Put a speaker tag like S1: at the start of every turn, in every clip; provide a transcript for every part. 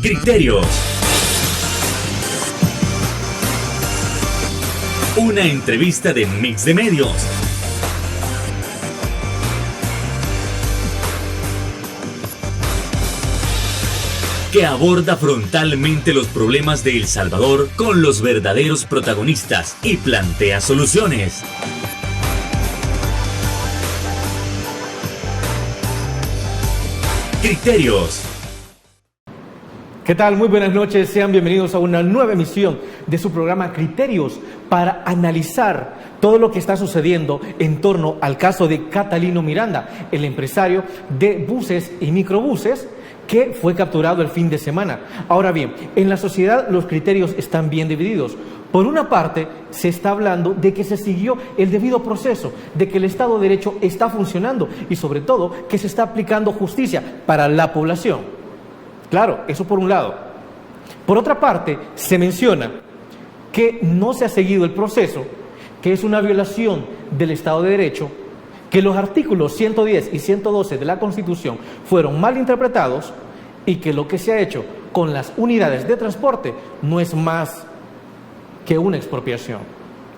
S1: Criterios. Una entrevista de Mix de Medios. Que aborda frontalmente los problemas de El Salvador con los verdaderos protagonistas y plantea soluciones. Criterios.
S2: ¿Qué tal? Muy buenas noches, sean bienvenidos a una nueva emisión de su programa Criterios para analizar todo lo que está sucediendo en torno al caso de Catalino Miranda, el empresario de buses y microbuses que fue capturado el fin de semana. Ahora bien, en la sociedad los criterios están bien divididos. Por una parte, se está hablando de que se siguió el debido proceso, de que el Estado de Derecho está funcionando y sobre todo que se está aplicando justicia para la población. Claro, eso por un lado. Por otra parte, se menciona que no se ha seguido el proceso, que es una violación del Estado de Derecho, que los artículos 110 y 112 de la Constitución fueron mal interpretados y que lo que se ha hecho con las unidades de transporte no es más que una expropiación.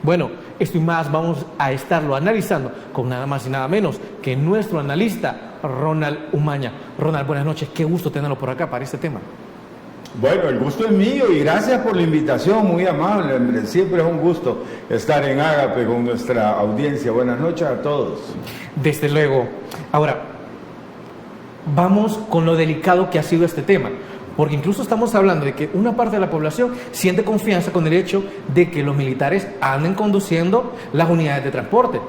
S2: Bueno, esto y más vamos a estarlo analizando con nada más y nada menos que nuestro analista Ronald Umaña. Ronald, buenas noches, qué gusto tenerlo por acá para este tema.
S3: Bueno, el gusto es mío y gracias por la invitación, muy amable, hombre. Siempre es un gusto estar en Ágape con nuestra audiencia. Buenas noches a todos.
S2: Desde luego. Ahora, vamos con lo delicado que ha sido este tema, porque incluso estamos hablando de que una parte de la población siente confianza con el hecho de que los militares anden conduciendo las unidades de transporte,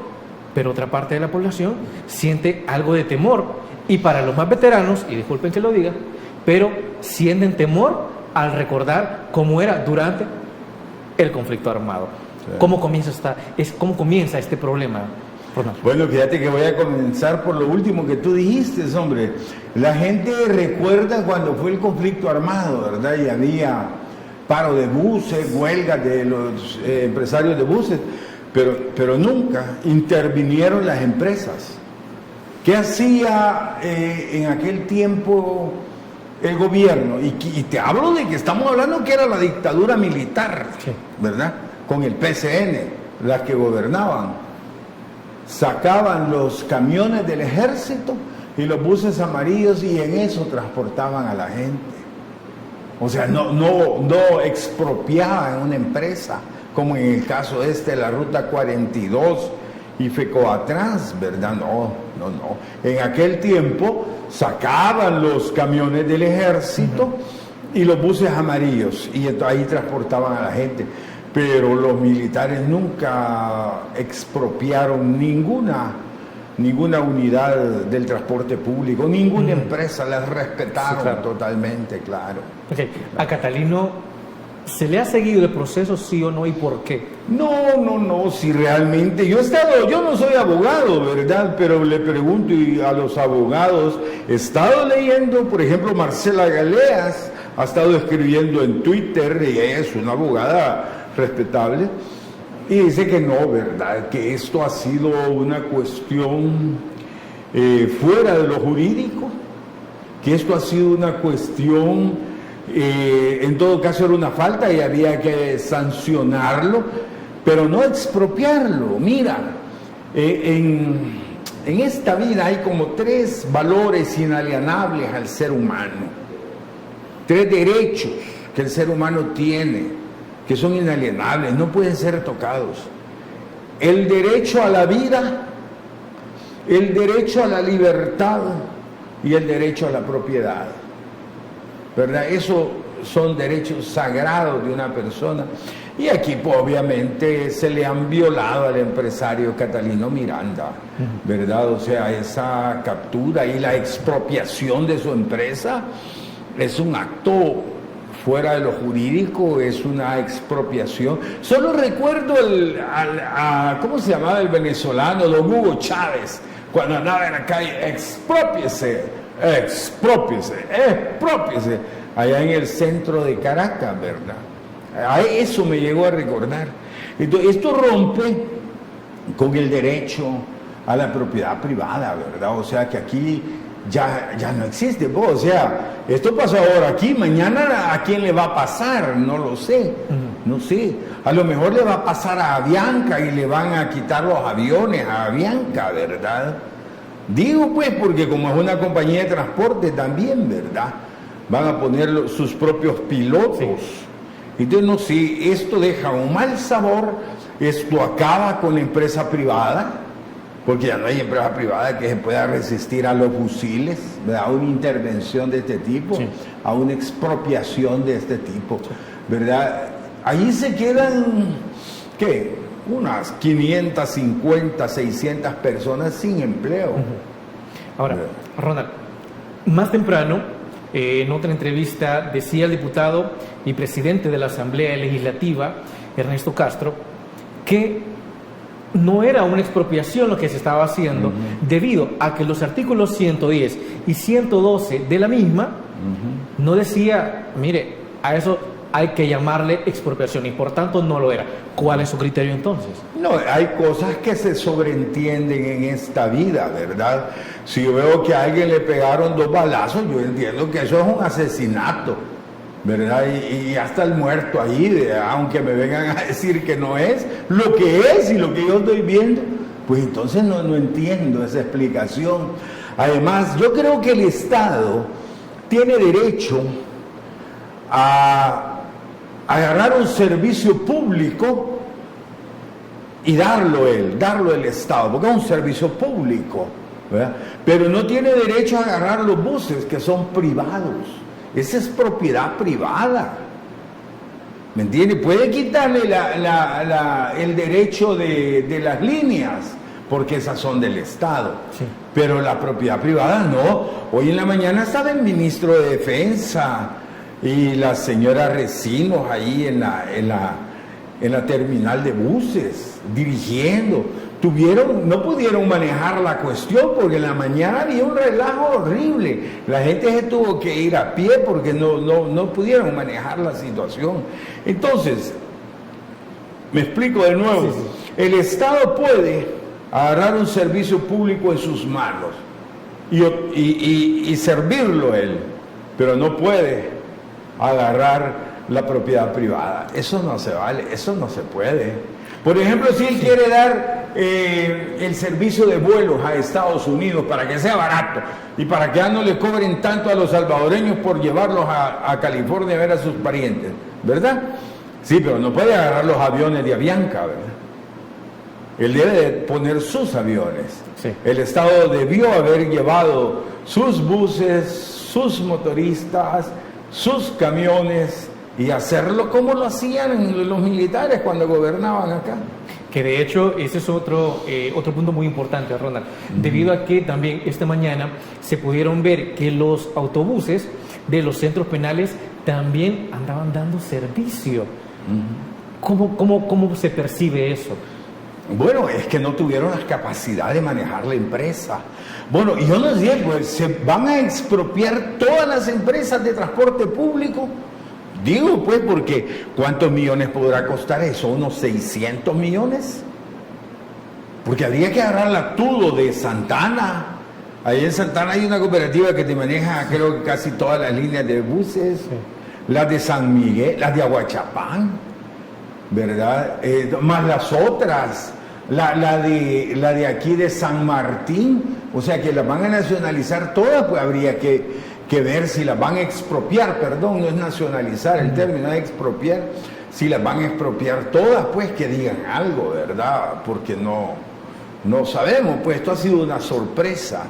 S2: pero otra parte de la población siente algo de temor, y para los más veteranos, y disculpen que lo diga, pero sienten temor al recordar cómo era durante el conflicto armado. Sí. ¿Cómo comienza este problema, Ronald?
S3: Bueno, fíjate que voy a comenzar por lo último que tú dijiste, hombre. La gente recuerda cuando fue el conflicto armado, ¿verdad? Y había paro de buses, huelga de los empresarios de buses, pero nunca intervinieron las empresas. ¿Qué hacía en aquel tiempo el gobierno? Y te hablo de que estamos hablando que era la dictadura militar, sí, ¿verdad? Con el PCN, las que gobernaban. Sacaban los camiones del ejército y los buses amarillos y en eso transportaban a la gente. O sea, no expropiaban una empresa, como en el caso de la Ruta 42 y Fecoatrans, ¿verdad? No. En aquel tiempo sacaban los camiones del ejército y los buses amarillos y ahí transportaban a la gente. Pero los militares nunca expropiaron ninguna unidad del transporte público, ninguna empresa, las respetaron, sí, claro, totalmente, claro.
S2: Okay. ¿A Catalino se le ha seguido el proceso, sí o no, y por qué?
S3: No, si realmente, yo no soy abogado, ¿verdad? Pero le pregunto a los abogados, he estado leyendo, por ejemplo, Marcela Galeas ha estado escribiendo en Twitter, y ella es una abogada respetable, y dice que no, ¿verdad? Que esto ha sido una cuestión fuera de lo jurídico, que esto ha sido una cuestión, en todo caso era una falta y había que sancionarlo, pero no expropiarlo. Mira, en esta vida hay como 3 valores inalienables al ser humano, 3 derechos que el ser humano tiene, que son inalienables, no pueden ser tocados: el derecho a la vida, el derecho a la libertad y el derecho a la propiedad, ¿verdad? Esos son derechos sagrados de una persona, y aquí pues, obviamente se le han violado al empresario Catalino Miranda, ¿verdad? O sea, esa captura y la expropiación de su empresa es un acto fuera de lo jurídico, es una expropiación. Solo recuerdo ¿cómo se llamaba el venezolano? Don Hugo Chávez, cuando andaba en la calle: expropiese, allá en el centro de Caracas, ¿verdad? A eso me llegó a recordar. Entonces, esto rompe con el derecho a la propiedad privada, ¿verdad? O sea que aquí ya no existe. O sea, esto pasó ahora aquí, mañana ¿a quién le va a pasar? No lo sé, no sé. A lo mejor le va a pasar a Avianca y le van a quitar los aviones a Avianca, ¿verdad? Digo pues porque como es una compañía de transporte también, ¿verdad? Van a poner sus propios pilotos. Sí. Entonces, no sé, esto deja un mal sabor, esto acaba con la empresa privada, porque ya no hay empresa privada que se pueda resistir a los fusiles, ¿verdad? A una intervención de este tipo, sí, a una expropiación de este tipo, ¿verdad? Ahí se quedan, ¿qué? Unas 550, 600 personas sin empleo.
S2: Ahora, Ronald, más temprano, en otra entrevista, decía el diputado y presidente de la Asamblea Legislativa, Ernesto Castro, que no era una expropiación lo que se estaba haciendo, debido a que los artículos 110 y 112 de la misma no decía, mire, a eso hay que llamarle expropiación, y por tanto no lo era. ¿Cuál es su criterio entonces?
S3: No, hay cosas que se sobreentienden en esta vida, ¿verdad? Si yo veo que a alguien le pegaron 2 balazos, yo entiendo que eso es un asesinato, ¿verdad? Y hasta el muerto ahí, aunque me vengan a decir que no es, lo que es y lo que yo estoy viendo, pues entonces no entiendo esa explicación. Además, yo creo que el Estado tiene derecho a agarrar un servicio público y darlo el Estado, porque es un servicio público, ¿verdad? Pero no tiene derecho a agarrar los buses que son privados. Esa es propiedad privada, ¿me entiende? Puede quitarle el derecho de las líneas, porque esas son del Estado, sí, pero la propiedad privada no. Hoy en la mañana estaba el ministro de Defensa y la señora Recinos ahí en la terminal de buses, dirigiendo. No pudieron manejar la cuestión porque en la mañana había un relajo horrible. La gente se tuvo que ir a pie porque no pudieron manejar la situación. Entonces, me explico de nuevo. Sí, sí. El Estado puede agarrar un servicio público en sus manos y servirlo él, pero no puede agarrar la propiedad privada. Eso no se vale, eso no se puede. Por ejemplo, si él quiere dar el servicio de vuelos a Estados Unidos para que sea barato y para que ya no le cobren tanto a los salvadoreños por llevarlos a California a ver a sus parientes, ¿verdad? Sí, pero no puede agarrar los aviones de Avianca, ¿verdad? Él debe de poner sus aviones. Sí. El Estado debió haber llevado sus buses, sus motoristas, sus camiones y hacerlo como lo hacían los militares cuando gobernaban acá.
S2: Que de hecho ese es otro punto muy importante, Ronald, debido a que también esta mañana se pudieron ver que los autobuses de los centros penales también andaban dando servicio. ¿Cómo se percibe eso?
S3: Bueno, es que no tuvieron la capacidad de manejar la empresa. Bueno, y yo no sé, pues se van a expropiar todas las empresas de transporte público. Digo, pues, porque ¿cuántos millones podrá costar eso? ¿Unos 600 millones? Porque habría que agarrarla todo de Santana. Ahí en Santana hay una cooperativa que te maneja, creo que casi todas las líneas de buses. Sí. Las de San Miguel, las de Aguachapán, ¿verdad? Más las otras, la de aquí de San Martín. O sea, que las van a nacionalizar todas, pues habría que ver si las van a expropiar, perdón, no es nacionalizar, el término es expropiar, si las van a expropiar todas, pues que digan algo, ¿verdad? Porque no sabemos, pues esto ha sido una sorpresa,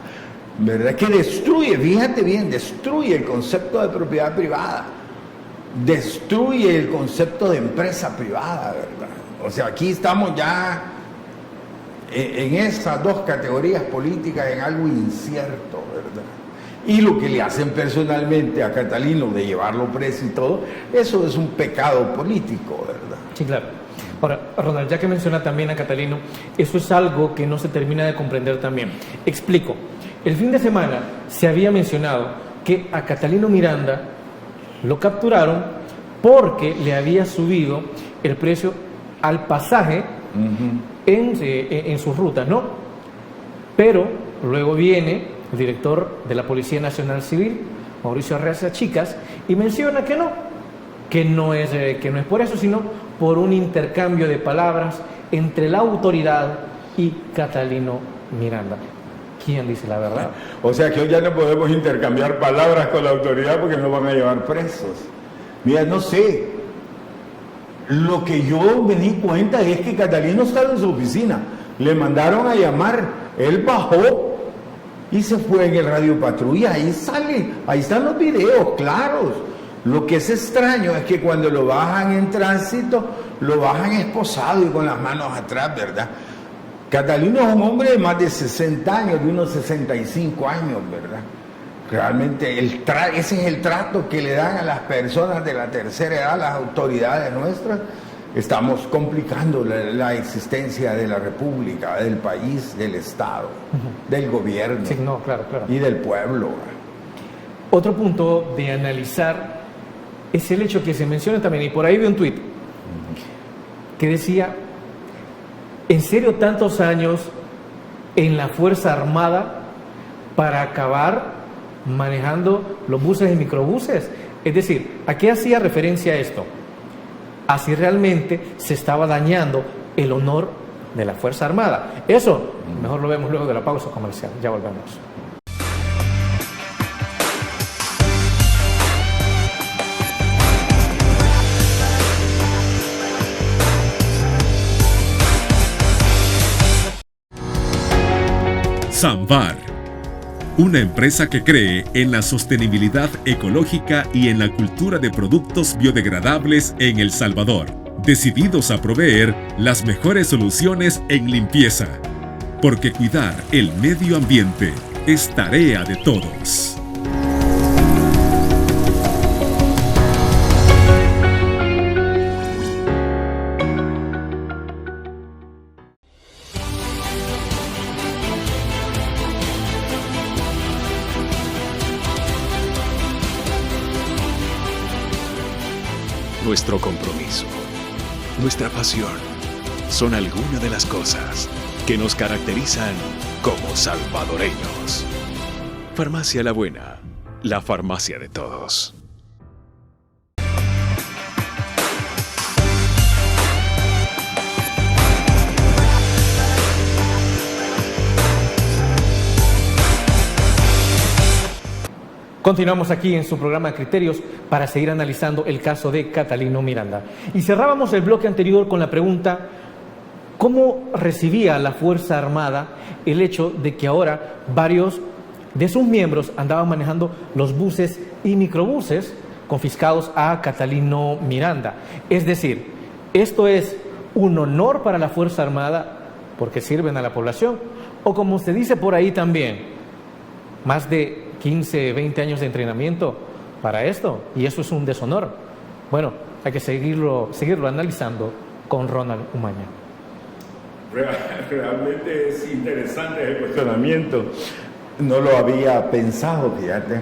S3: ¿verdad? Que destruye, fíjate bien, destruye el concepto de propiedad privada, destruye el concepto de empresa privada, ¿verdad? O sea, aquí estamos ya en esas dos categorías políticas en algo incierto, ¿verdad? Y lo que le hacen personalmente a Catalino de llevarlo preso y todo, eso es un pecado político, ¿verdad?
S2: Sí, claro. Ahora, Ronald, ya que menciona también a Catalino, eso es algo que no se termina de comprender también. Explico. El fin de semana se había mencionado que a Catalino Miranda lo capturaron porque le había subido el precio al pasaje en sus rutas, ¿no? Pero luego viene el director de la Policía Nacional Civil, Mauricio Arreaza Chicas, y menciona que no es por eso, sino por un intercambio de palabras entre la autoridad y Catalino Miranda. ¿Quién dice la verdad?
S3: O sea que hoy ya no podemos intercambiar palabras con la autoridad porque nos van a llevar presos. Mira, no sé. Lo que yo me di cuenta es que Catalino estaba en su oficina. Le mandaron a llamar. Él bajó y se fue en el Radio Patrulla. Ahí sale, ahí están los videos claros. Lo que es extraño es que cuando lo bajan en tránsito, lo bajan esposado y con las manos atrás, ¿verdad? Catalino es un hombre de más de 60 años, de unos 65 años, ¿verdad? Realmente ese es el trato que le dan a las personas de la tercera edad, las autoridades nuestras. Estamos complicando la existencia de la República, del país, del Estado, del gobierno,
S2: sí, no, claro.
S3: Y del pueblo.
S2: Otro punto de analizar es el hecho que se menciona también, y por ahí vi un tuit que decía: ¿en serio tantos años en la Fuerza Armada para acabar manejando los buses y microbuses? Es decir, ¿a qué hacía referencia a esto? A si realmente se estaba dañando el honor de la Fuerza Armada. Eso, mejor lo vemos luego de la pausa comercial. Ya volvemos.
S4: Samvar, una empresa que cree en la sostenibilidad ecológica y en la cultura de productos biodegradables en El Salvador, decididos a proveer las mejores soluciones en limpieza, porque cuidar el medio ambiente es tarea de todos.
S5: Nuestro compromiso, nuestra pasión, son algunas de las cosas que nos caracterizan como salvadoreños. Farmacia La Buena, la farmacia de todos.
S2: Continuamos aquí en su programa Criterios para seguir analizando el caso de Catalino Miranda. Y cerrábamos el bloque anterior con la pregunta: ¿cómo recibía la Fuerza Armada el hecho de que ahora varios de sus miembros andaban manejando los buses y microbuses confiscados a Catalino Miranda? Es decir, ¿esto es un honor para la Fuerza Armada porque sirven a la población? O como se dice por ahí también, más de 15, 20 años de entrenamiento para esto, y eso es un deshonor. Bueno, hay que seguirlo analizando con Ronald Umaña.
S3: Realmente es interesante el cuestionamiento. No lo había pensado, fíjate.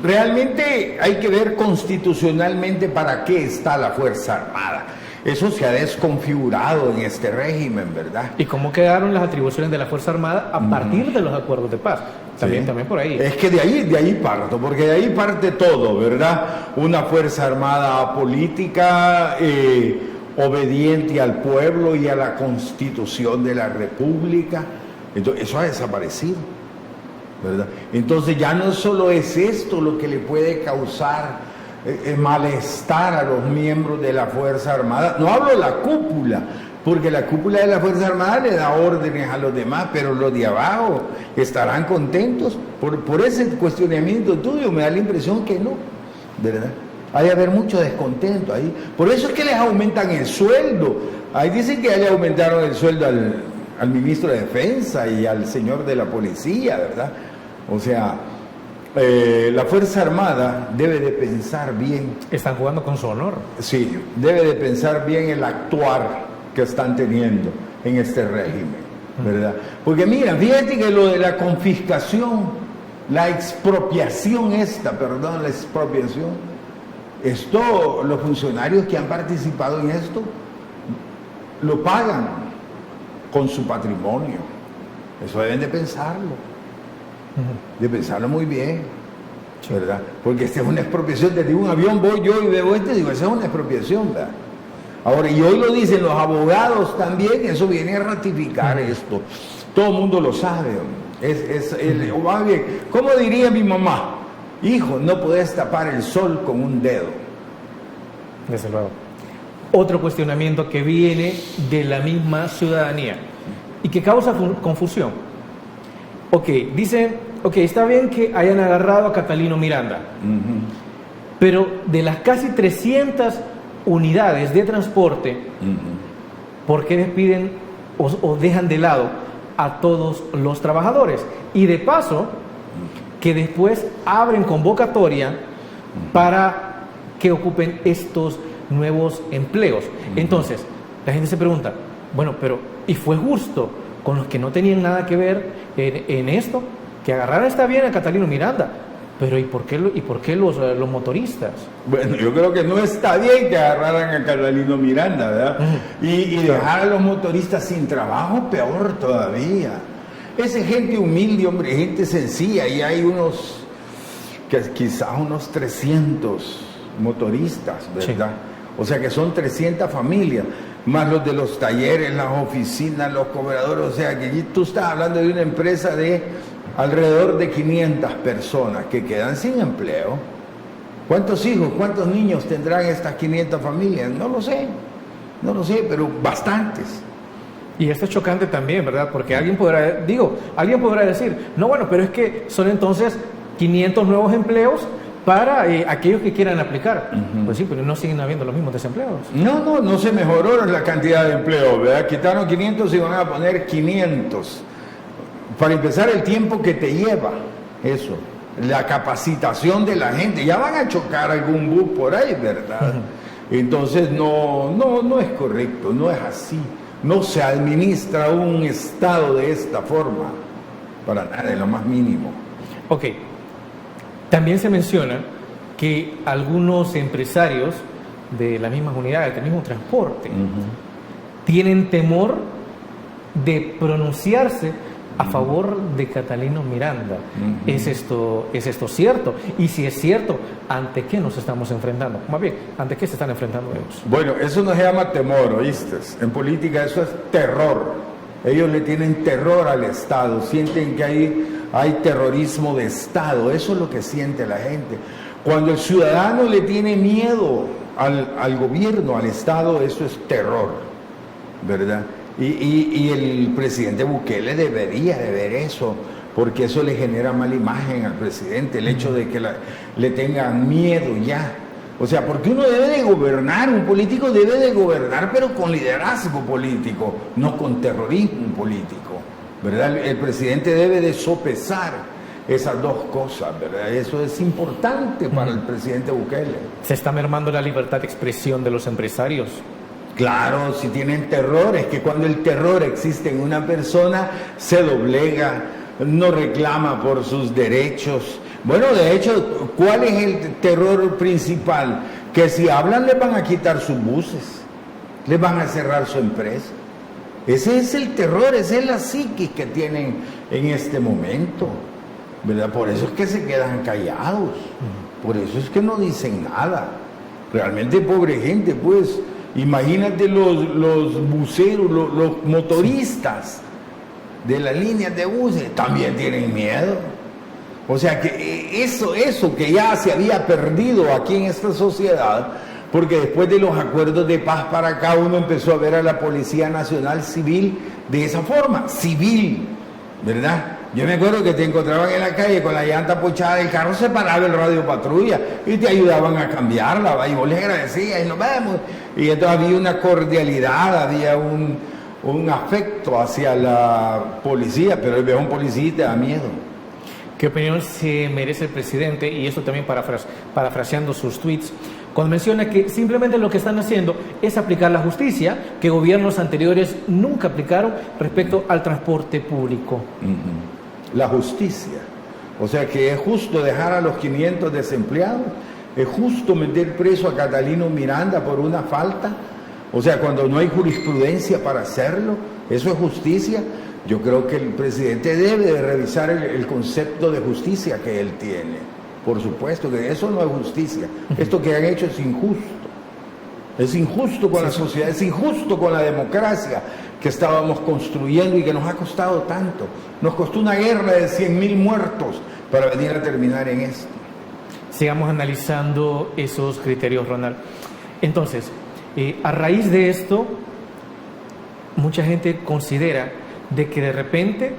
S3: Realmente hay que ver constitucionalmente para qué está la Fuerza Armada. Eso se ha desconfigurado en este régimen, ¿verdad?
S2: ¿Y cómo quedaron las atribuciones de la Fuerza Armada a partir de los acuerdos de paz? También por ahí.
S3: Es que de ahí parto, porque de ahí parte todo, ¿verdad? Una Fuerza Armada política, obediente al pueblo y a la Constitución de la República. Entonces, eso ha desaparecido, ¿verdad? Entonces ya no solo es esto lo que le puede causar malestar a los miembros de la Fuerza Armada. No hablo de la cúpula, porque la cúpula de la Fuerza Armada le da órdenes a los demás, pero los de abajo estarán contentos. Por ese cuestionamiento tuyo me da la impresión que no, ¿verdad? Hay de haber mucho descontento ahí. Por eso es que les aumentan el sueldo. Ahí dicen que ya le aumentaron el sueldo al ministro de Defensa y al señor de la policía, ¿verdad? O sea, la Fuerza Armada debe de pensar bien.
S2: Están jugando con su honor.
S3: Sí, debe de pensar bien el actuar que están teniendo en este régimen, ¿verdad? Porque mira, fíjate que lo de la confiscación, la expropiación esto, los funcionarios que han participado en esto, lo pagan con su patrimonio. Eso deben de pensarlo, de pensarlo muy bien, ¿verdad? Porque esta es una expropiación. Desde un avión voy yo y veo digo, esa es una expropiación, ¿verdad? Ahora, y hoy lo dicen los abogados también, eso viene a ratificar esto. Todo el mundo lo sabe. ¿Cómo diría mi mamá? Hijo, no podés tapar el sol con un dedo.
S2: Desde luego. Otro cuestionamiento que viene de la misma ciudadanía y que causa confusión. Dicen, está bien que hayan agarrado a Catalino Miranda, pero de las casi 300 unidades de transporte, ¿por qué despiden o dejan de lado a todos los trabajadores? Y de paso, que después abren convocatoria para que ocupen estos nuevos empleos. Entonces, la gente se pregunta, bueno, pero ¿y fue justo con los que no tenían nada que ver en esto? Que agarraran está bien a Catalino Miranda, pero ¿y por qué los motoristas?
S3: Bueno, yo creo que no está bien que agarraran a Catalino Miranda, ¿verdad? Y dejar a los motoristas sin trabajo, peor todavía. Es gente humilde, hombre, gente sencilla, y hay quizás unos 300 motoristas, ¿verdad? Sí. O sea que son 300 familias, más los de los talleres, las oficinas, los cobradores. O sea que aquí tú estás hablando de una empresa de alrededor de 500 personas que quedan sin empleo. ¿Cuántos hijos, cuántos niños tendrán estas 500 familias? No lo sé, pero bastantes.
S2: Y esto es chocante también, ¿verdad? Porque alguien podrá decir, no, bueno, pero es que son entonces 500 nuevos empleos para aquellos que quieran aplicar. Pues sí, pero no siguen habiendo los mismos desempleados.
S3: No se mejoró la cantidad de empleo, ¿verdad? Quitaron 500 y van a poner 500. Para empezar, el tiempo que te lleva eso, la capacitación de la gente, ya van a chocar algún bus por ahí, ¿verdad? Entonces no es correcto, no es así. No se administra un Estado de esta forma, para nada, en lo más mínimo.
S2: También se menciona que algunos empresarios de las mismas unidades, del mismo transporte, tienen temor de pronunciarse a favor de Catalino Miranda. ¿Es esto cierto? Y si es cierto, ¿ante qué nos estamos enfrentando? Más bien, ¿ante qué se están enfrentando ellos?
S3: Bueno, eso no se llama temor, ¿oíste? En política eso es terror. Ellos le tienen terror al Estado, sienten que hay terrorismo de Estado. Eso es lo que siente la gente. Cuando el ciudadano le tiene miedo al gobierno, al Estado, eso es terror, ¿verdad? Y el presidente Bukele debería de ver eso, porque eso le genera mala imagen al presidente, el hecho de que le tengan miedo ya. O sea, porque uno debe de gobernar, un político debe de gobernar, pero con liderazgo político, no con terrorismo político, ¿verdad? El presidente debe de sopesar esas dos cosas, ¿verdad? Eso es importante para el presidente Bukele.
S2: ¿Se está mermando la libertad de expresión de los empresarios?
S3: Claro, si tienen terror, es que cuando el terror existe en una persona, se doblega, no reclama por sus derechos. Bueno, de hecho, ¿cuál es el terror principal? Que si hablan les van a quitar sus buses, les van a cerrar su empresa. Ese es el terror, esa es la psiquis que tienen en este momento, ¿verdad? Por eso es que se quedan callados, por eso es que no dicen nada. Realmente pobre gente, pues. Imagínate los buceros, los motoristas de las líneas de buses, también tienen miedo. O sea que eso que ya se había perdido aquí en esta sociedad, porque después de los acuerdos de paz para acá uno empezó a ver a la Policía Nacional Civil de esa forma, civil, ¿verdad? Yo me acuerdo que te encontraban en la calle con la llanta pochada del carro, se paraba el radio patrulla y te ayudaban a cambiarla, y vos les agradecías y nos vemos. Y entonces había una cordialidad, había un afecto hacia la policía, pero ve a un policía y te da miedo.
S2: ¿Qué opinión se merece el presidente? Y esto también parafraseando sus tweets, cuando menciona que simplemente lo que están haciendo es aplicar la justicia que gobiernos anteriores nunca aplicaron respecto al transporte público.
S3: La justicia. O sea que es justo dejar a los 500 desempleados, es justo meter preso a Catalino Miranda por una falta. O sea, cuando no hay jurisprudencia para hacerlo, eso es justicia. Yo creo que el presidente debe de revisar el concepto de justicia que él tiene. Por supuesto que eso no es justicia. Esto que han hecho es injusto. Es injusto con la sociedad, es injusto con la democracia que estábamos construyendo y que nos ha costado tanto. Nos costó una guerra de 100,000 muertos para venir a terminar en esto.
S2: Sigamos analizando esos criterios, Ronald. Entonces, a raíz de esto, mucha gente considera de que de repente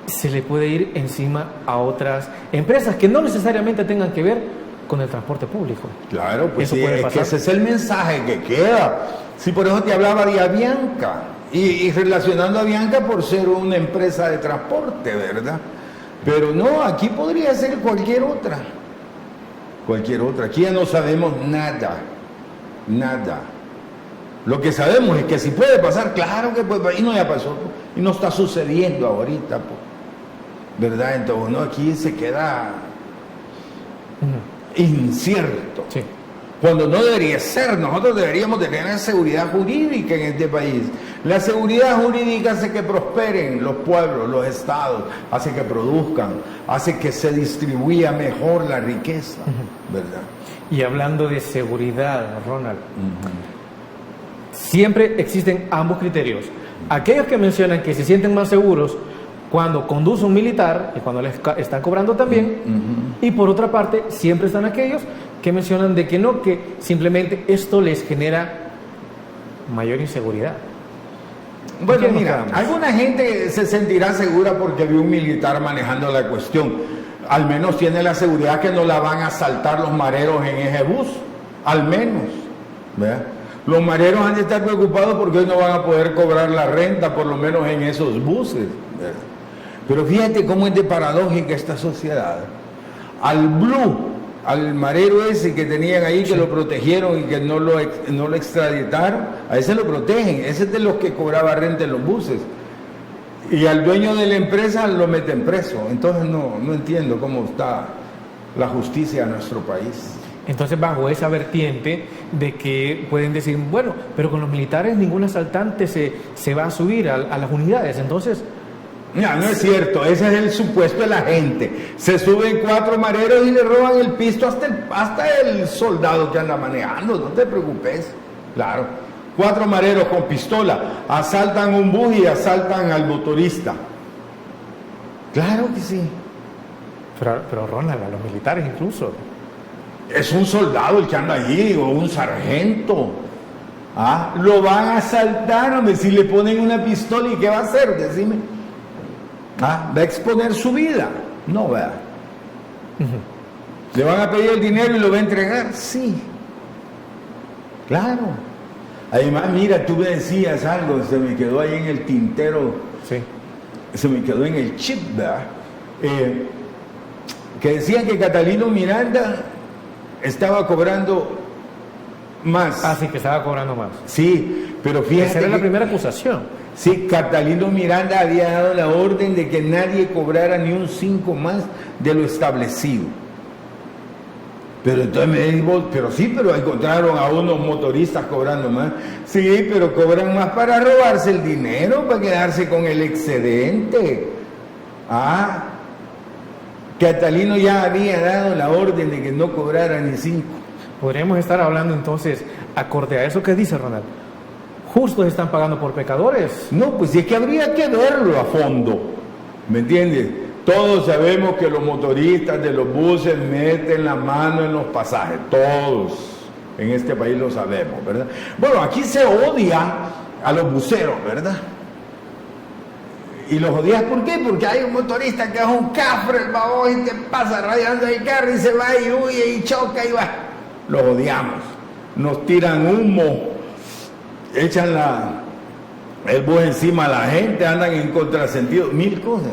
S2: se le puede ir encima a otras empresas que no necesariamente tengan que ver con el transporte público.
S3: Claro, pues
S2: ¿Eso
S3: sí,
S2: puede
S3: es
S2: pasar?
S3: que ese es el mensaje que queda. Sí, por eso te hablaba de Avianca y relacionando a Avianca por ser una empresa de transporte, ¿verdad? Pero no, aquí podría ser cualquier otra. Cualquier otra. Aquí ya no sabemos nada. Nada. Lo que sabemos es que si puede pasar, claro que puede pasar. Y no ya pasó. Y no está sucediendo ahorita. ¿Verdad? Entonces uno aquí se queda incierto.
S2: Sí.
S3: Cuando no debería ser. Nosotros deberíamos de tener seguridad jurídica en este país. La seguridad jurídica hace que prosperen los pueblos, los estados, hace que produzcan, hace que se distribuya mejor la riqueza, ¿verdad?
S2: Y hablando de seguridad, Ronald, siempre existen ambos criterios. Aquellos que mencionan que se sienten más seguros cuando conduce un militar y cuando les están cobrando también, y por otra parte siempre están aquellos que mencionan de que no, que simplemente esto les genera mayor inseguridad.
S3: Bueno, mira, alguna gente se sentirá segura porque vio un militar manejando la cuestión. Al menos tiene la seguridad que no la van a asaltar los mareros en ese bus. Al menos, ¿verdad? Los mareros han de estar preocupados porque hoy no van a poder cobrar la renta, por lo menos en esos buses, ¿verdad? Pero fíjate cómo es de paradójica esta sociedad. Al Blue, al marero ese que tenían ahí, que lo protegieron y que no lo extraditaron, a ese lo protegen. Ese es de los que cobraba renta en los buses. Y al dueño de la empresa lo meten preso. Entonces no entiendo cómo está la justicia en nuestro país.
S2: Entonces, bajo esa vertiente de que pueden decir, bueno, pero con los militares ningún asaltante se va a subir a las unidades. Entonces,
S3: no es cierto, ese es el supuesto de la gente. Se suben 4 mareros y le roban el pisto hasta el soldado que anda manejando, no te preocupes. Claro, 4 mareros con pistola asaltan un bus y asaltan al motorista. Claro que sí.
S2: pero Ronald, a los militares incluso.
S3: Es un soldado el que anda allí, o un sargento. Lo van a asaltar, hombre, si le ponen una pistola, ¿y qué va a hacer? Decime. ¿Va a exponer su vida? No, ¿verdad? ¿Le van a pedir el dinero y lo va a entregar? Sí. Claro. Además, mira, tú me decías algo, se me quedó ahí en el tintero.
S2: Sí.
S3: Se me quedó en el chip, ¿verdad? Que decían que Catalino Miranda estaba cobrando más.
S2: Sí, que estaba cobrando más.
S3: Sí, pero fíjate.
S2: Esa era la primera acusación.
S3: Sí, Catalino Miranda había dado la orden de que nadie cobrara ni un 5 más de lo establecido. Pero entonces me digo, pero encontraron a unos motoristas cobrando más. Sí, pero cobran más para robarse el dinero, para quedarse con el excedente. Catalino ya había dado la orden de que no cobrara ni 5.
S2: Podríamos estar hablando entonces, acorde a eso que dice Ronald, justos están pagando por pecadores.
S3: No, pues es que habría que verlo a fondo, ¿me entiendes? Todos sabemos que los motoristas de los buses meten la mano en los pasajes, todos en este país lo sabemos, ¿verdad? Bueno, aquí se odia a los buceros, ¿verdad? Y los odias, ¿por qué? Porque hay un motorista que es un cafre, el babón, y te pasa rayando el carro y se va y huye y choca y va. Los odiamos, nos tiran humo, echan el bus encima a la gente, andan en contrasentido, 1000 cosas.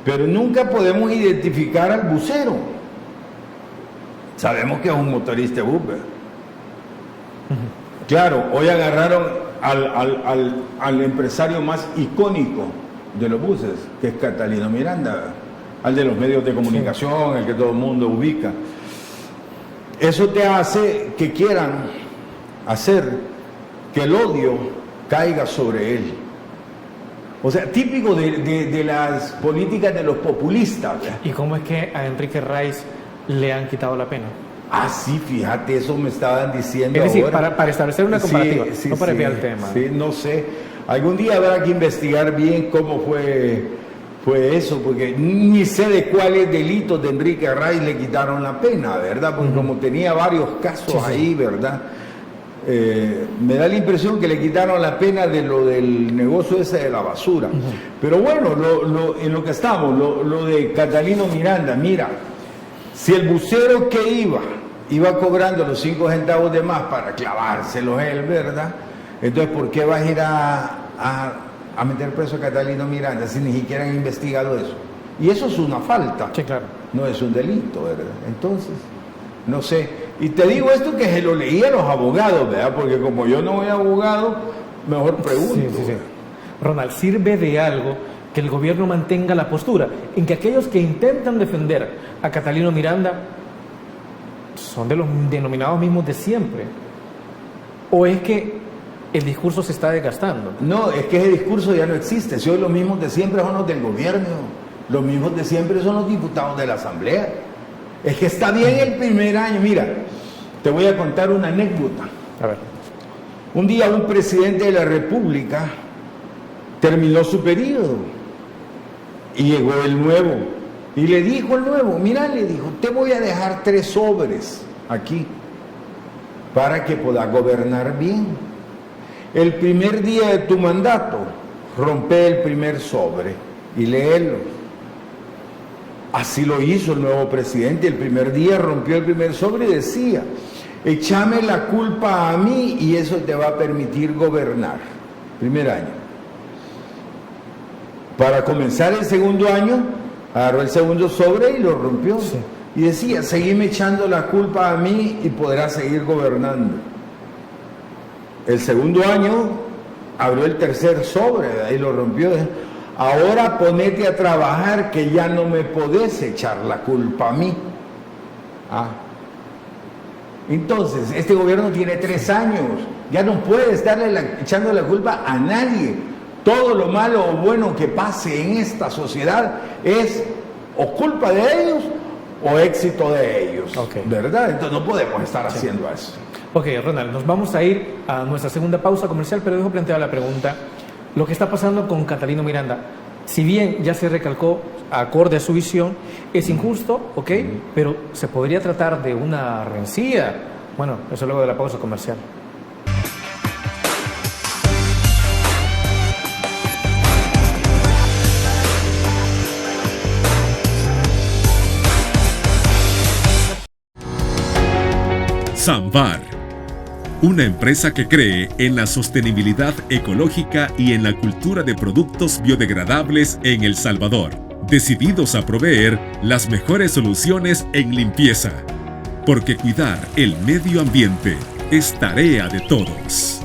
S3: Pero nunca podemos identificar al bucero. Sabemos que es un motorista de bus. Claro, hoy agarraron al empresario más icónico de los buses, que es Catalino Miranda, al de los medios de comunicación, el que todo el mundo ubica. Eso te hace que quieran hacer que el odio caiga sobre él. O sea, típico de las políticas de los populistas, ¿verdad?
S2: ¿Y cómo es que a Enrique Reis le han quitado la pena?
S3: Ah, sí, fíjate, eso me estaban diciendo
S2: Es decir,
S3: ahora.
S2: para establecer una comparativa, no para enviar el tema.
S3: Sí, no sé. Algún día habrá que investigar bien cómo fue eso, porque ni sé de cuáles delitos de Enrique Reis le quitaron la pena, ¿verdad? Porque como tenía varios casos ahí, ¿verdad? Me da la impresión que le quitaron la pena de lo del negocio ese de la basura. Pero bueno, en lo que estamos, lo de Catalino Miranda, mira, si el bucero que iba cobrando los 5 centavos de más para clavárselos él, ¿verdad? Entonces, ¿por qué vas a ir a meter preso a Catalino Miranda si ni siquiera han investigado eso? Y eso es una falta,
S2: Sí, claro.
S3: no es un delito, ¿verdad? Entonces, no sé. Y te digo esto que se lo leí a los abogados, ¿verdad? Porque como yo no soy abogado, mejor pregunto.
S2: Sí. Ronald, ¿sirve de algo que el gobierno mantenga la postura en que aquellos que intentan defender a Catalino Miranda son de los denominados mismos de siempre? ¿O es que el discurso se está desgastando?
S3: No, es que ese discurso ya no existe. Si hoy los mismos de siempre son los del gobierno, los mismos de siempre son los diputados de la Asamblea. Es que está bien el primer año. Mira, te voy a contar una anécdota.
S2: A ver.
S3: Un día un presidente de la República terminó su periodo y llegó el nuevo. Y le dijo el nuevo, mira, le dijo, te voy a dejar 3 sobres aquí para que puedas gobernar bien. El primer día de tu mandato, rompe el primer sobre y léelo. Así lo hizo el nuevo presidente. El primer día rompió el primer sobre y decía, échame la culpa a mí y eso te va a permitir gobernar. Primer año. Para comenzar el segundo año, agarró el segundo sobre y lo rompió.
S2: Sí.
S3: Y decía, seguime echando la culpa a mí y podrás seguir gobernando. El segundo año abrió el tercer sobre y lo rompió. Ahora ponete a trabajar que ya no me podés echar la culpa a mí. Entonces, este gobierno tiene 3 años. Ya no puede estarle echando la culpa a nadie. Todo lo malo o bueno que pase en esta sociedad es o culpa de ellos o éxito de ellos.
S2: Okay.
S3: ¿Verdad? Entonces no podemos estar haciendo eso.
S2: Ok, Ronald, nos vamos a ir a nuestra segunda pausa comercial, pero dejo planteada la pregunta. Lo que está pasando con Catalino Miranda, si bien ya se recalcó acorde a su visión, es injusto, ok, pero se podría tratar de una rencilla. Bueno, eso luego de la pausa comercial.
S4: Sambar, una empresa que cree en la sostenibilidad ecológica y en la cultura de productos biodegradables en El Salvador, decididos a proveer las mejores soluciones en limpieza, porque cuidar el medio ambiente es tarea de todos.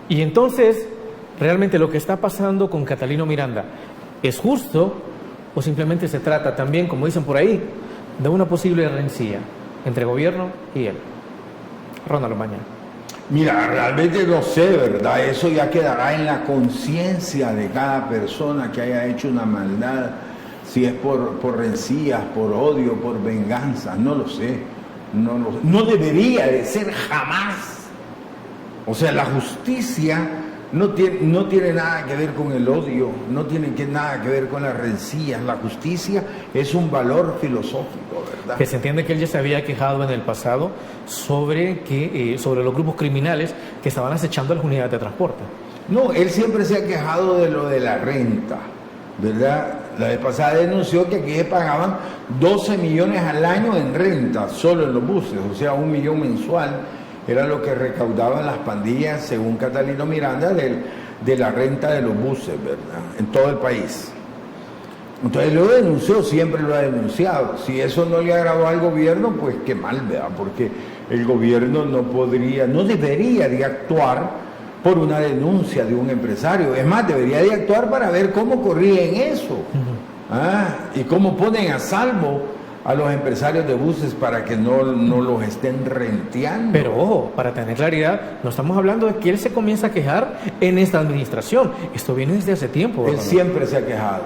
S2: Y entonces, realmente lo que está pasando con Catalino Miranda, ¿es justo o simplemente se trata también, como dicen por ahí, de una posible rencilla entre gobierno y él? Ronald Omaña.
S3: Mira, realmente no sé, ¿verdad? Eso ya quedará en la conciencia de cada persona que haya hecho una maldad, si es por rencillas, por odio, por venganza, no lo sé. No debería de ser jamás. O sea, la justicia no tiene nada que ver con el odio, no tiene nada que ver con las rencillas. La justicia es un valor filosófico, ¿verdad?
S2: Que se entiende que él ya se había quejado en el pasado sobre los grupos criminales que estaban acechando a las unidades de transporte.
S3: No, él siempre se ha quejado de lo de la renta, ¿verdad? La vez pasada denunció que aquí se pagaban 12 millones al año en renta, solo en los buses, o sea, 1 millón mensual. Era lo que recaudaban las pandillas, según Catalino Miranda, de la renta de los buses, ¿verdad? En todo el país. Entonces lo denunció, siempre lo ha denunciado. Si eso no le agradó al gobierno, pues qué mal, ¿verdad? Porque el gobierno no debería de actuar por una denuncia de un empresario. Es más, debería de actuar para ver cómo corrigen eso. Y cómo ponen a salvo a los empresarios de buses para que no los estén renteando.
S2: Pero ojo, para tener claridad, no estamos hablando de que él se comienza a quejar en esta administración. Esto viene desde hace tiempo.
S3: Él siempre se ha quejado.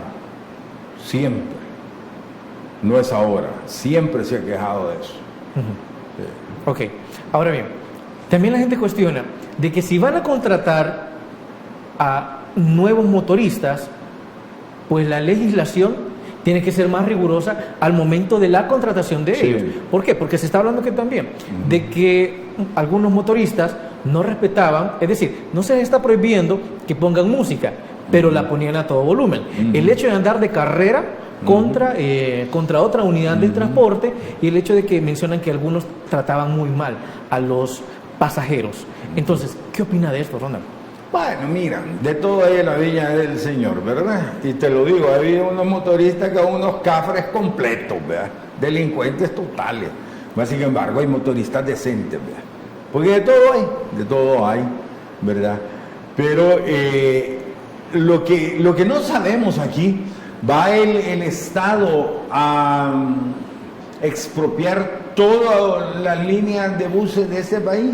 S3: Siempre. No es ahora. Siempre se ha quejado de eso.
S2: Ok. Ahora bien, también la gente cuestiona de que si van a contratar a nuevos motoristas, pues la legislación tiene que ser más rigurosa al momento de la contratación de ellos. ¿Por qué? Porque se está hablando que también de que algunos motoristas no respetaban, es decir, no se les está prohibiendo que pongan música, pero la ponían a todo volumen. El hecho de andar de carrera contra otra unidad de transporte, y el hecho de que mencionan que algunos trataban muy mal a los pasajeros. Entonces, ¿qué opina de esto, Ronald?
S3: Bueno, mira, de todo hay en la viña del Señor, ¿verdad? Y te lo digo, había unos motoristas que son unos cafres completos, ¿verdad? Delincuentes totales. Mas, sin embargo, hay motoristas decentes, ¿verdad? Porque de todo hay, ¿verdad? Pero lo que no sabemos aquí, ¿va el Estado a expropiar todas las líneas de buses de ese país?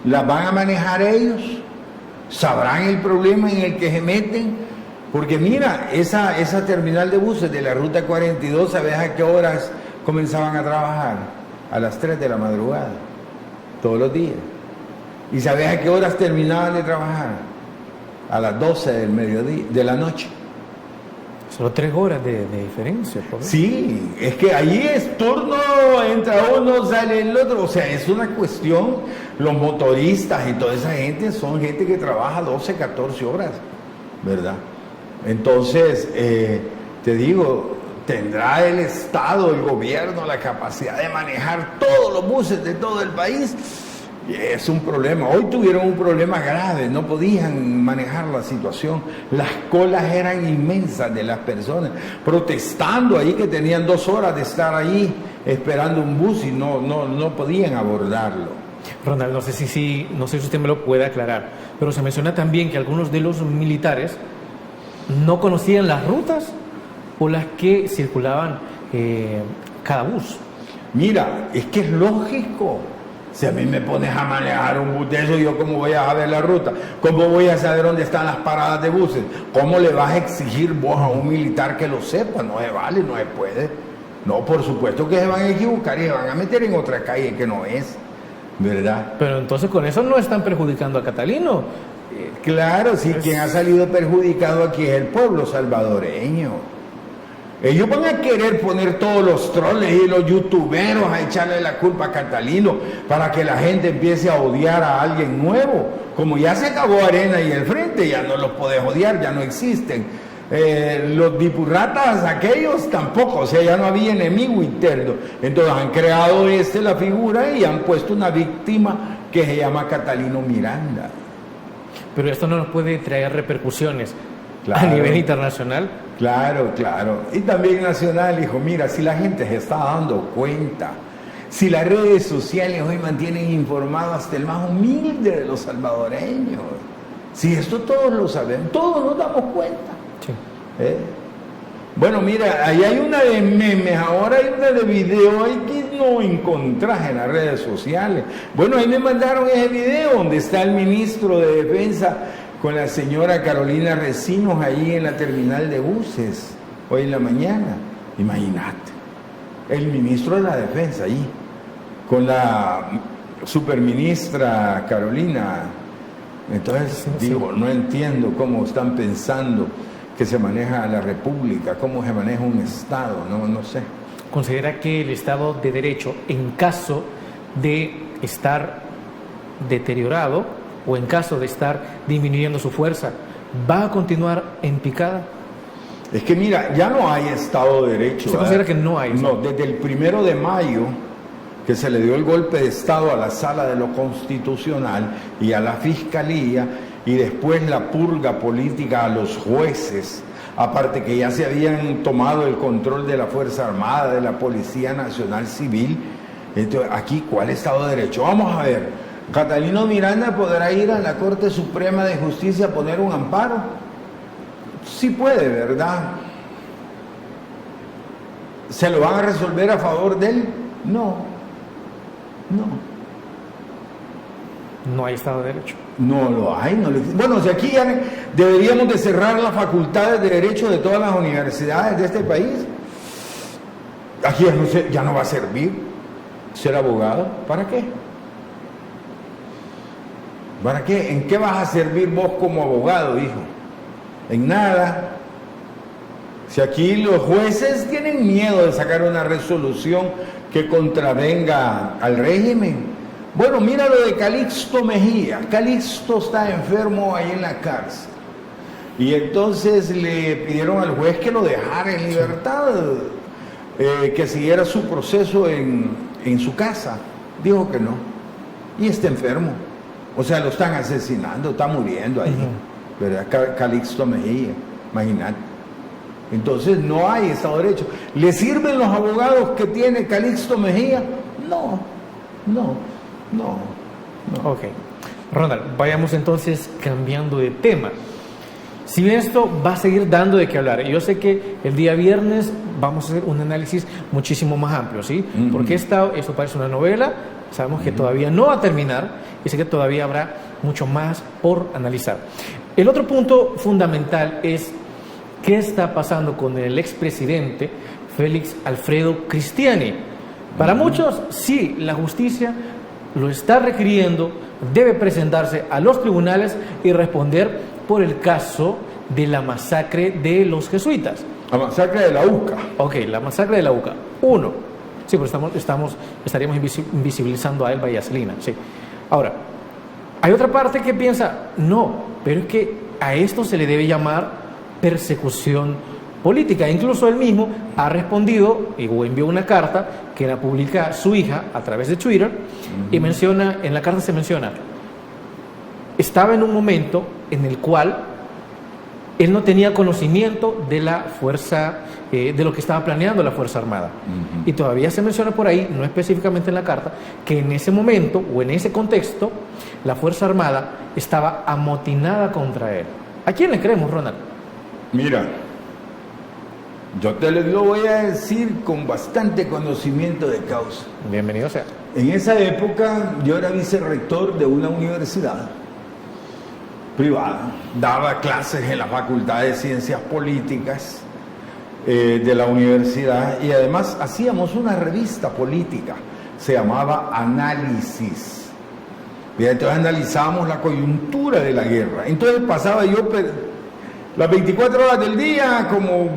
S3: ¿Las van a manejar ellos? ¿Sabrán el problema en el que se meten? Porque mira, esa terminal de buses de la Ruta 42, ¿sabes a qué horas comenzaban a trabajar? A las 3 de la madrugada, todos los días. ¿Y sabes a qué horas terminaban de trabajar? A las 12 del mediodía, de la noche.
S2: Solo 3 horas de diferencia. ¿Por qué?
S3: Sí, es que ahí es turno, entra uno, sale el otro. O sea, es una cuestión, los motoristas y toda esa gente son gente que trabaja 12, 14 horas, ¿verdad? Entonces, te digo, ¿tendrá el Estado, el gobierno, la capacidad de manejar todos los buses de todo el país? Es un problema. Hoy tuvieron un problema grave, no podían manejar la situación. Las colas eran inmensas de las personas, protestando ahí, que tenían 2 horas de estar ahí esperando un bus y no podían abordarlo.
S2: Ronald, no sé si usted me lo puede aclarar, pero se menciona también que algunos de los militares no conocían las rutas por las que circulaban cada bus.
S3: Mira, es que es lógico. Si a mí me pones a manejar un bus de eso, ¿yo cómo voy a saber la ruta? ¿Cómo voy a saber dónde están las paradas de buses? ¿Cómo le vas a exigir vos a un militar que lo sepa? No se vale, no se puede. No, por supuesto que se van a equivocar y se van a meter en otra calle que no es, ¿verdad?
S2: Pero entonces con eso no están perjudicando a Catalino.
S3: Claro, sí, quien ha salido perjudicado aquí es el pueblo salvadoreño. Ellos van a querer poner todos los troles y los youtuberos a echarle la culpa a Catalino para que la gente empiece a odiar a alguien nuevo. Como ya se acabó Arena y el Frente, ya no los podés odiar, ya no existen. Los dipurratas aquellos tampoco, o sea, ya no había enemigo interno. Entonces han creado la figura y han puesto una víctima que se llama Catalino Miranda.
S2: Pero esto no nos puede traer repercusiones
S3: Claro.
S2: a nivel internacional.
S3: Claro. Y también nacional, hijo. Mira, si la gente se está dando cuenta, si las redes sociales hoy mantienen informado hasta el más humilde de los salvadoreños, si esto todos lo sabemos, todos nos damos cuenta.
S2: Sí.
S3: Bueno, mira, ahí hay una de memes, ahora hay una de video, hay que no encontrás en las redes sociales. Bueno, ahí me mandaron ese video donde está el ministro de Defensa con la señora Carolina Recinos ahí en la terminal de buses, hoy en la mañana. Imagínate, el ministro de la Defensa ahí, con la superministra Carolina. Entonces, digo, no entiendo cómo están pensando que se maneja la República, cómo se maneja un Estado, no sé.
S2: ¿Considera que el Estado de Derecho, en caso de estar deteriorado, o en caso de estar disminuyendo su fuerza, va a continuar en picada?
S3: Es que mira, ya no hay Estado de Derecho.
S2: ¿Se considera que no hay?
S3: No, desde el 1 de mayo, que se le dio el golpe de Estado a la Sala de lo Constitucional y a la Fiscalía, y después la purga política a los jueces, aparte que ya se habían tomado el control de la Fuerza Armada, de la Policía Nacional Civil. Entonces, aquí, ¿cuál Estado de Derecho? Vamos a ver, ¿Catalino Miranda podrá ir a la Corte Suprema de Justicia a poner un amparo? Sí puede, ¿verdad? ¿Se lo van a resolver a favor de él? No.
S2: No hay Estado de Derecho.
S3: No lo hay. Bueno, si aquí ya deberíamos de cerrar las facultades de Derecho de todas las universidades de este país. Aquí ya no va a servir ser abogado. ¿Para qué? ¿Para qué? ¿En qué vas a servir vos como abogado, hijo? En nada. Si aquí los jueces tienen miedo de sacar una resolución que contravenga al régimen. Bueno, mira lo de Calixto Mejía. Calixto está enfermo ahí en la cárcel. Y entonces le pidieron al juez que lo dejara en libertad, que siguiera su proceso en su casa. Dijo que no. Y está enfermo. O sea, lo están asesinando, está muriendo ahí. ¿Verdad? Calixto Mejía, imagínate. Entonces no hay Estado de Derecho. ¿Le sirven los abogados que tiene Calixto Mejía? No.
S2: Ok. Ronald, vayamos entonces cambiando de tema. Si bien esto va a seguir dando de qué hablar, yo sé que el día viernes vamos a hacer un análisis muchísimo más amplio, ¿sí? Porque esto parece una novela, sabemos que todavía no va a terminar y sé que todavía habrá mucho más por analizar. El otro punto fundamental es qué está pasando con el expresidente Félix Alfredo Cristiani. Para muchos, sí, la justicia lo está requiriendo, debe presentarse a los tribunales y responder por el caso de la masacre de los jesuitas.
S3: La masacre de la UCA.
S2: Ok, la masacre de la UCA. Uno. Sí, pero estaríamos invisibilizando a Elba y a Celina. Sí. Ahora, hay otra parte que piensa, no, pero es que a esto se le debe llamar persecución política. Incluso él mismo ha respondido o envió una carta que la publica su hija a través de Twitter y menciona, en la carta se menciona, estaba en un momento en el cual él no tenía conocimiento de la fuerza, de lo que estaba planeando la Fuerza Armada. Y todavía se menciona por ahí, no específicamente en la carta, que en ese momento o en ese contexto la Fuerza Armada estaba amotinada contra él. ¿A quién le creemos, Ronald?
S3: Mira, yo te lo voy a decir con bastante conocimiento de causa.
S2: Bienvenido sea.
S3: En esa época yo era vicerrector de una universidad privada, daba clases en la Facultad de Ciencias Políticas de la universidad y además hacíamos una revista política, se llamaba Análisis. Y entonces analizábamos la coyuntura de la guerra. Entonces pasaba yo las 24 horas del día como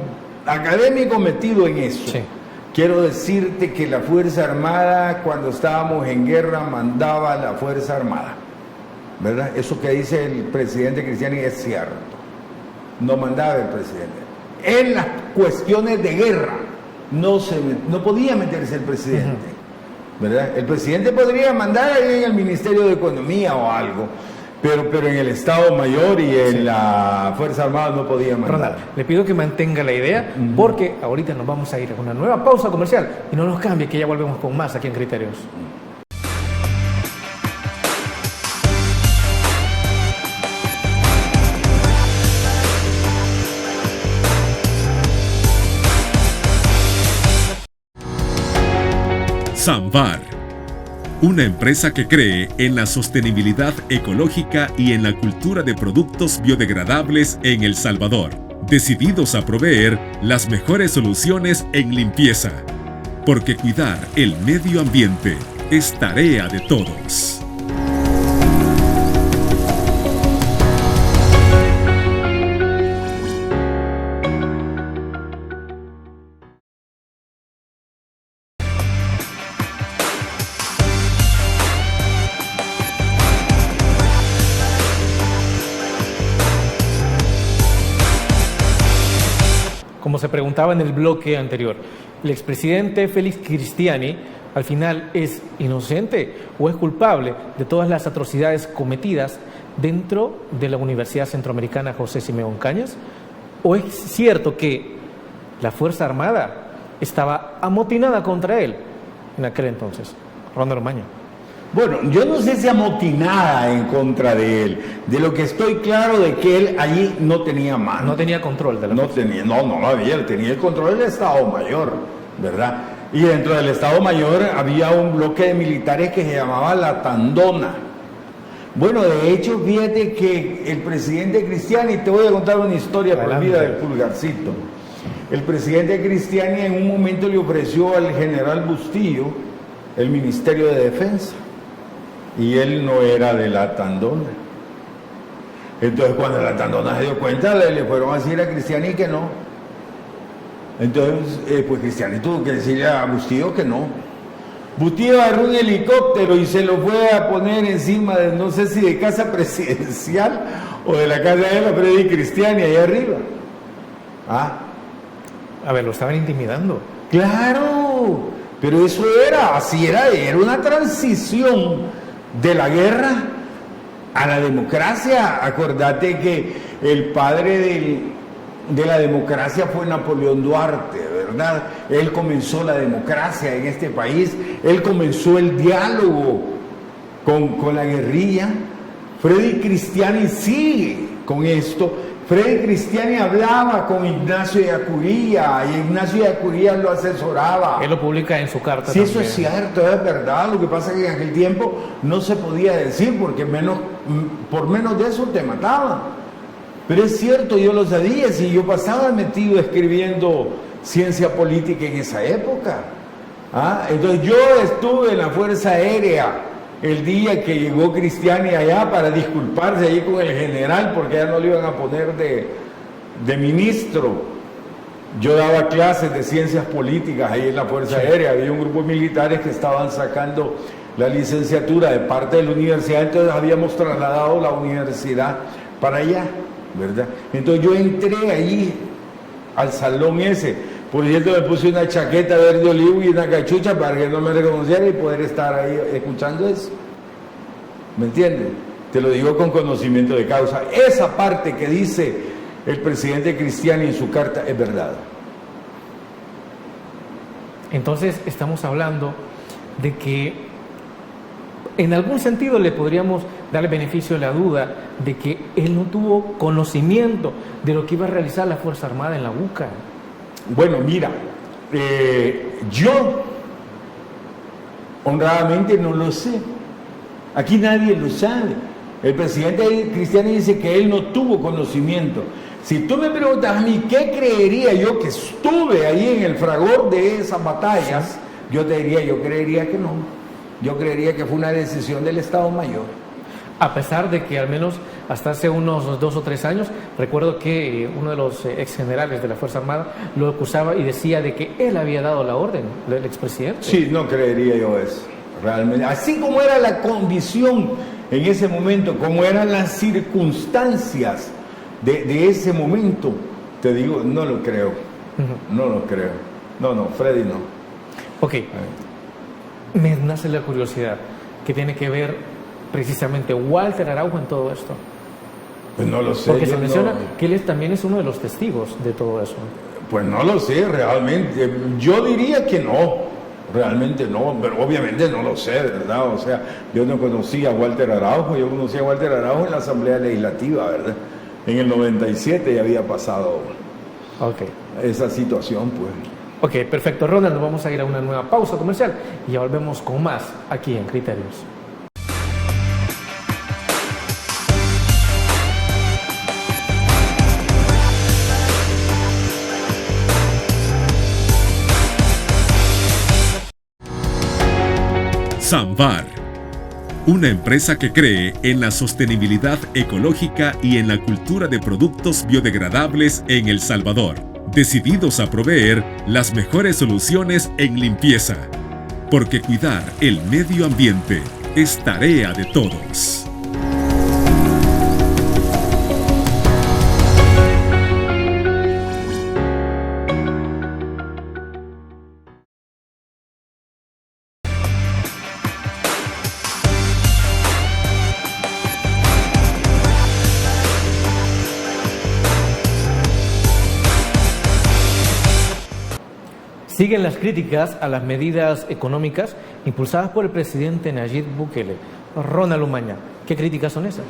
S3: académico metido en eso. Sí. Quiero decirte que la Fuerza Armada, cuando estábamos en guerra, mandaba a la Fuerza Armada, ¿verdad? Eso que dice el presidente Cristiani es cierto. No mandaba el presidente. En las cuestiones de guerra no podía meterse el presidente, ¿verdad? El presidente podría mandar ahí en el Ministerio de Economía o algo, pero en el Estado Mayor y en la Fuerza Armada no podía mandar.
S2: Ronald, le pido que mantenga la idea porque ahorita nos vamos a ir a una nueva pausa comercial y no nos cambie, que ya volvemos con más aquí en Criterios.
S4: Samvar, una empresa que cree en la sostenibilidad ecológica y en la cultura de productos biodegradables en El Salvador, decididos a proveer las mejores soluciones en limpieza, porque cuidar el medio ambiente es tarea de todos.
S2: Como se preguntaba en el bloque anterior, ¿el expresidente Félix Cristiani al final es inocente o es culpable de todas las atrocidades cometidas dentro de la Universidad Centroamericana José Simeón Cañas? ¿O es cierto que la Fuerza Armada estaba amotinada contra él en aquel entonces? Ronald Ormaña.
S3: Bueno, yo no sé si amotinada en contra de él. De lo que estoy claro de que él allí no tenía mano.
S2: No tenía control de la
S3: No tenía, no había, él tenía el control del Estado Mayor, ¿verdad? Y dentro del Estado Mayor había un bloque de militares que se llamaba La Tandona. Bueno, de hecho, fíjate que el presidente Cristiani, te voy a contar una historia por vida del Pulgarcito. El presidente Cristiani en un momento le ofreció al general Bustillo el Ministerio de Defensa. Y él no era de La Tandona. Entonces cuando La Tandona se dio cuenta, le fueron a decir a Cristiani que no. Entonces, pues Cristiani tuvo que decirle a Bustillo que no. Bustillo agarró un helicóptero y se lo fue a poner encima de, no sé si de casa presidencial o de la casa de la Freddy Cristiani, allá arriba.
S2: A ver, lo estaban intimidando.
S3: Claro, pero eso era, así era una transición de la guerra a la democracia. Acordate que el padre de la democracia fue Napoleón Duarte, ¿verdad? Él comenzó la democracia en este país, él comenzó el diálogo con la guerrilla. Freddy Cristiani sigue con esto. Freddy Cristiani hablaba con Ignacio de Acuría y Ignacio de Acuría lo asesoraba.
S2: Él lo publica en su carta.
S3: Sí,
S2: también.
S3: eso es cierto, es verdad. Lo que pasa es que en aquel tiempo no se podía decir porque por menos de eso te mataban. Pero es cierto, yo lo sabía, si yo pasaba metido escribiendo ciencia política en esa época. Entonces yo estuve en la Fuerza Aérea el día que llegó Cristiani allá para disculparse allí con el general porque ya no le iban a poner de ministro. Yo daba clases de ciencias políticas ahí en la Fuerza Aérea, había un grupo de militares que estaban sacando la licenciatura de parte de la universidad, entonces habíamos trasladado la universidad para allá, ¿verdad? Entonces yo entré allí al salón ese. Por cierto, me puse una chaqueta verde olivo y una cachucha para que no me reconociera y poder estar ahí escuchando eso. ¿Me entiendes? Te lo digo con conocimiento de causa. Esa parte que dice el presidente Cristiani en su carta es verdad.
S2: Entonces estamos hablando de que en algún sentido le podríamos dar el beneficio de la duda de que él no tuvo conocimiento de lo que iba a realizar la Fuerza Armada en la UCA.
S3: Bueno, mira, yo honradamente no lo sé. Aquí nadie lo sabe. El presidente Cristiani dice que él no tuvo conocimiento. Si tú me preguntas a mí qué creería yo que estuve ahí en el fragor de esas batallas, yo te diría, yo creería que no. Yo creería que fue una decisión del Estado Mayor.
S2: A pesar de que al menos hasta hace unos 2 o 3 años, recuerdo que uno de los ex generales de la Fuerza Armada lo acusaba y decía de que él había dado la orden, el expresidente.
S3: Sí, no creería yo eso, realmente. Así como era la condición en ese momento, como eran las circunstancias de ese momento, te digo, no lo creo. No lo creo. No, Freddy no.
S2: Ok, me nace la curiosidad que tiene que ver precisamente Walter Araujo en todo esto.
S3: Pues no lo sé.
S2: Porque se menciona que él también es uno de los testigos de todo eso.
S3: Pues no lo sé, realmente. Yo diría que no, realmente no, pero obviamente no lo sé, ¿verdad? O sea, yo no conocía a Walter Araujo, yo conocí a Walter Araujo en la Asamblea Legislativa, ¿verdad? En el 97 ya había pasado esa situación, pues.
S2: Ok, perfecto. Ronald, nos vamos a ir a una nueva pausa comercial y ya volvemos con más aquí en Criterios.
S4: Samvar, una empresa que cree en la sostenibilidad ecológica y en la cultura de productos biodegradables en El Salvador, decididos a proveer las mejores soluciones en limpieza, porque cuidar el medio ambiente es tarea de todos.
S2: siguen las críticas a las medidas económicas impulsadas por el presidente Nayib Bukele. Ronald Umaña, ¿qué críticas son esas?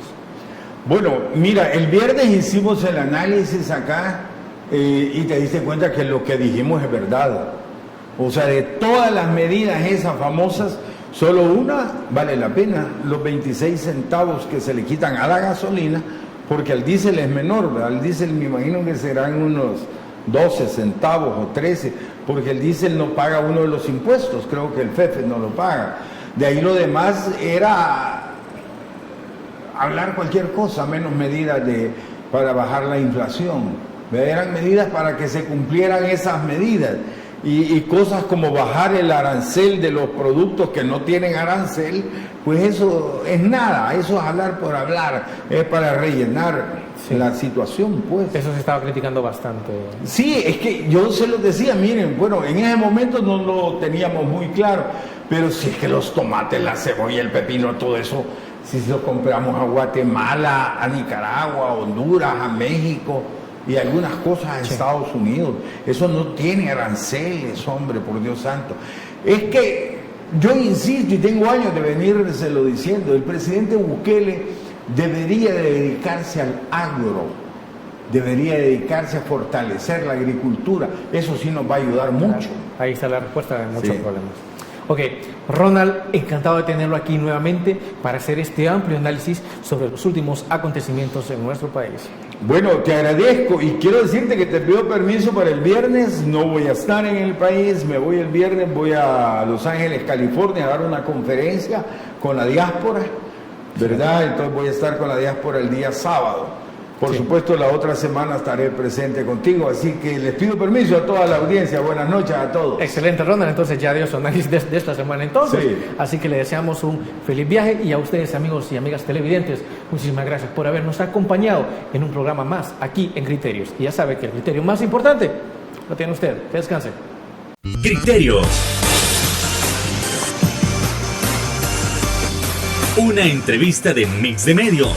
S3: Bueno, mira, el viernes hicimos el análisis acá y te diste cuenta que lo que dijimos es verdad. O sea, de todas las medidas esas famosas, solo una vale la pena, los 26 centavos que se le quitan a la gasolina, porque el diésel es menor, ¿verdad? El diésel me imagino que serán unos 12 centavos o 13, porque el diésel no paga uno de los impuestos, creo que el FEFE no lo paga. De ahí lo demás era hablar cualquier cosa, menos medidas para bajar la inflación. Eran medidas para que se cumplieran esas medidas. Y cosas como bajar el arancel de los productos que no tienen arancel, pues eso es nada, eso es hablar por hablar, es para rellenar la situación, pues.
S2: Eso se estaba criticando bastante.
S3: Sí, es que yo se los decía, miren, bueno, en ese momento no lo teníamos muy claro, pero si es que los tomates, la cebolla, el pepino, todo eso, si lo compramos a Guatemala, a Nicaragua, a Honduras, a México y algunas cosas a Estados Unidos, eso no tiene aranceles, hombre, por Dios santo. Es que yo insisto y tengo años de venírselo diciendo, el presidente Bukele debería dedicarse al agro, debería dedicarse a fortalecer la agricultura, eso sí nos va a ayudar mucho.
S2: Ahí está la respuesta de muchos problemas. Ok, Ronald, encantado de tenerlo aquí nuevamente para hacer este amplio análisis sobre los últimos acontecimientos en nuestro país.
S3: Bueno, te agradezco y quiero decirte que te pido permiso para el viernes, no voy a estar en el país, me voy el viernes, voy a Los Ángeles, California, a dar una conferencia con la diáspora, ¿verdad? Entonces voy a estar con la diáspora el día sábado. Por supuesto, la otra semana estaré presente contigo, así que les pido permiso a toda la audiencia. Buenas noches a todos.
S2: Excelente, Ronald. Entonces ya dio su análisis de esta semana entonces.
S3: Sí.
S2: Así que le deseamos un feliz viaje y a ustedes, amigos y amigas televidentes, muchísimas gracias por habernos acompañado en un programa más aquí en Criterios. Y ya sabe que el criterio más importante lo tiene usted. Que descanse.
S1: Criterios. Una entrevista de Mix de Medios.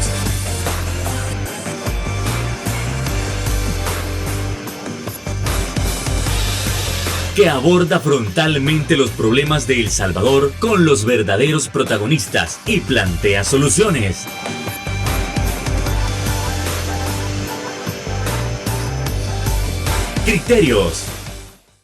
S1: Que aborda frontalmente los problemas de El Salvador con los verdaderos protagonistas y plantea soluciones. Criterios.